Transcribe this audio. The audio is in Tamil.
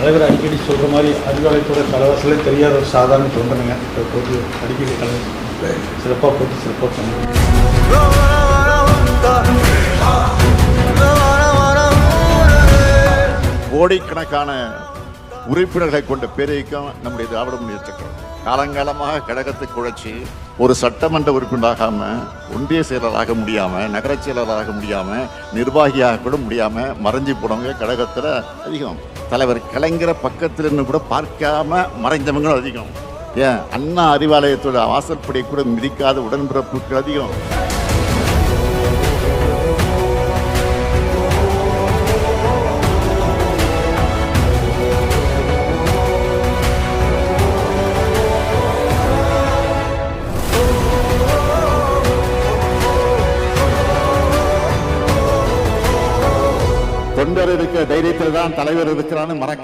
தலைவர் அடிக்கடி சொல்கிற மாதிரி அறிவாலயத்தோட தலைவாசலே தெரியாத ஒரு சாதாரண தொண்டனுங்க. இப்போ போட்டு அடிக்கடி தலைவர் சிறப்பாக போட்டு சிறப்பாக பண்ணுங்க. கோடிக்கணக்கான உறுப்பினர்களை கொண்ட பேரைக்கும் நம்முடைய திராவிட முன்னேற்ற கழகம் காலங்காலமாக கழகத்தை குழைச்சி ஒரு சட்டமன்ற உறுப்பினராகாம, ஒன்றிய செயலராக முடியாம, நகர செயலராக முடியாம, நிர்வாகியாக கூட முடியாம மறைஞ்சு போனவங்க கழகத்துல அதிகம். தலைவர் கலைஞரை பக்கத்துல இருந்து கூட பார்க்காம மறைந்தவங்களும் அதிகம். ஏன் அண்ணா அறிவாலயத்தோட வாசற்படியை கூட மிதிக்காத உடன்பிறப்புகள் அதிகம். தொண்டர் இருக்க தைரியத்தில் தான் தலைவர் இருக்கிறான்னு மறக்க